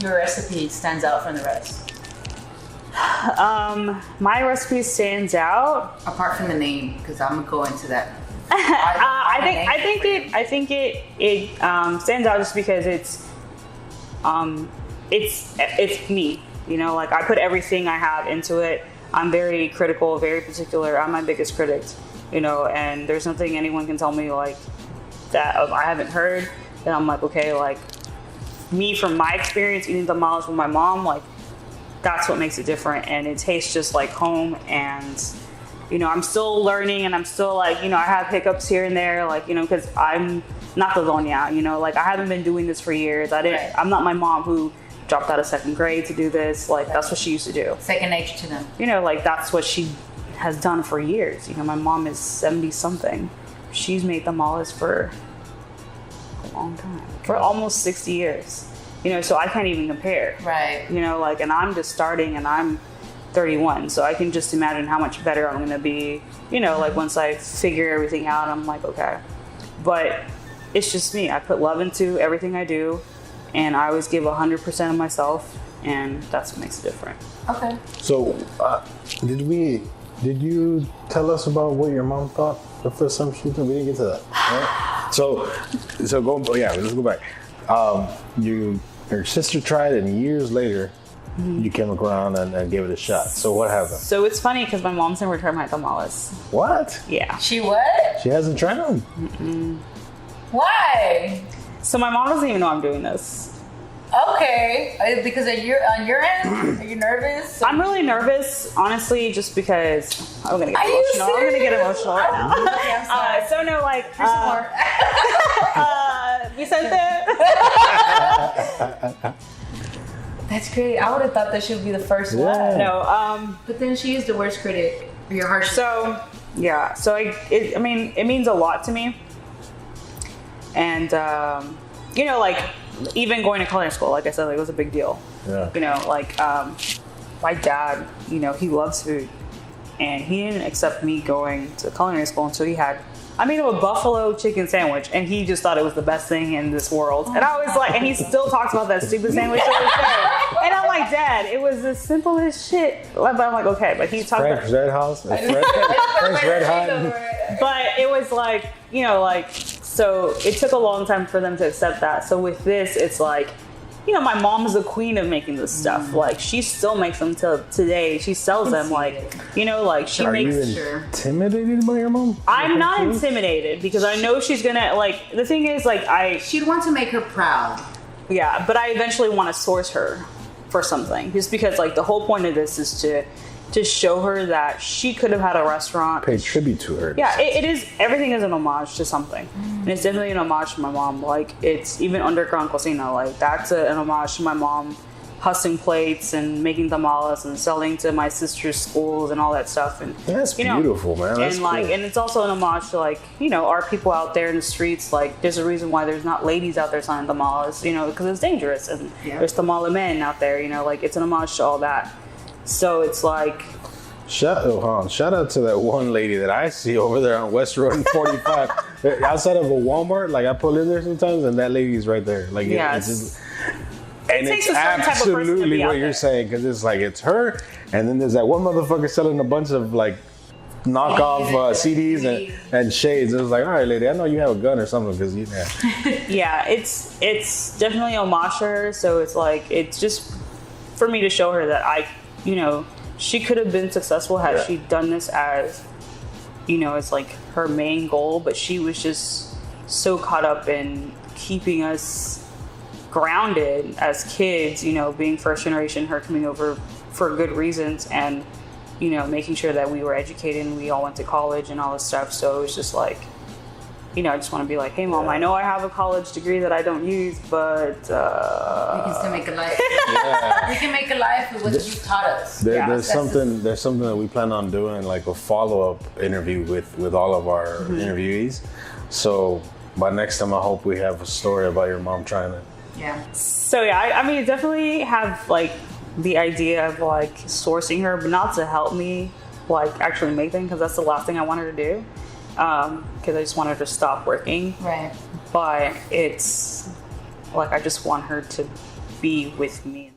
your recipe stands out from the rest? My recipe stands out. Apart from the name, because I'm gonna go into that. I think it stands out just because it's me. You know, like I put everything I have into it. I'm very critical, very particular. I'm my biggest critic. You know, and there's nothing anyone can tell me like that I haven't heard. And I'm like, okay, like me from my experience eating tamales with my mom, like that's what makes it different, and it tastes just like home. And you know, I'm still learning, and I'm still like, you know, I have hiccups here and there, like, you know, because I'm not the doña, you know, like I haven't been doing this for years. I'm not my mom who dropped out of second grade to do this. Like that's what she used to do. Second nature to them. You know, like that's what she has done for years. You know, my mom is 70 something. She's made tamales for a long time, for almost 60 years. You know, so I can't even compare. Right. You know, like, and I'm just starting, and I'm 31, so I can just imagine how much better I'm going to be. You know, like once I figure everything out, I'm like, okay. But it's just me. I put love into everything I do, and I always give 100% of myself, and that's what makes it different. Okay. So, did you tell us about what your mom thought the first time she did? We didn't get to that. Right? So let's go back. Your sister tried, and years later, you came around and gave it a shot. So what happened? So it's funny because my mom's never tried my tamales. What? Yeah. She what? She hasn't tried them? Mm-mm. Why? So my mom doesn't even know I'm doing this. Okay, because on your end, are you nervous? I'm really nervous, honestly, just because I'm gonna get emotional. I'm gonna get emotional right now. Okay, I'm sorry. So no, like, Vicente. That's great. I would have thought that she would be the first one. No, but then she is the worst critic. Your harsh. So yeah, so I mean, it means a lot to me, and you know, like. Even going to culinary school, like I said, like, it was a big deal. Yeah. You know, like my dad, you know, he loves food, and he didn't accept me going to culinary school until he had, I made him a buffalo chicken sandwich, and he just thought it was the best thing in this world. And I was like, and he still talks about that stupid sandwich to this day. And I'm like, Dad, it was as simple as shit. But I'm like, okay, but he talked about Red House, French Red Hot. But it was like, you know, like, so it took a long time for them to accept that. So with this, it's like, you know, my mom is the queen of making this stuff. Like, she still makes them till today. She sells them, like, you know, like, she makes. Are you intimidated by your mom? I'm not intimidated because I know she's gonna, like, the thing is, like, she'd want to make her proud. Yeah, but I eventually want to source her for something, just because, like, the whole point of this is to show her that she could have had a restaurant. Pay tribute to her. Yeah, it is. Everything is an homage to something. And it's definitely an homage to my mom. Like, it's even UNDRGRND Kocina. Like, that's an homage to my mom hustling plates and making tamales and selling to my sister's schools and all that stuff. And that's beautiful, man. That's and like, cool. and it's also an homage to, like, you know, our people out there in the streets. Like, there's a reason why there's not ladies out there selling tamales, you know, because it's dangerous. And there's tamale men out there, you know, like, it's an homage to all that. So it's like, shout out to that one lady that I see over there on West Road and 45 outside of a Walmart. Like, I pull in there sometimes, and that lady's right there. Like, it's absolutely what you're saying, because it's like, it's her, and then there's that one motherfucker selling a bunch of, like, knockoff CDs and shades. It was like, all right, lady, I know you have a gun or something, because you know. Yeah, it's definitely a homage to her. So it's like, it's just for me to show her that you know, she could have been successful had she done this as, you know, as like her main goal, but she was just so caught up in keeping us grounded as kids, you know, being first generation, her coming over for good reasons, and, you know, making sure that we were educated and we all went to college and all this stuff. So it was just like, you know, I just want to be like, hey, Mom, I know I have a college degree that I don't use, but we can still make a life. We can make a life with what you taught us. There's something that we plan on doing, like a follow-up interview with all of our interviewees. So by next time, I hope we have a story about your mom trying it. Yeah. So yeah, I mean, definitely have like the idea of like sourcing her, but not to help me like actually make them, because that's the last thing I want her to do. Because I just want her to stop working. Right. But it's like, I just want her to be with me.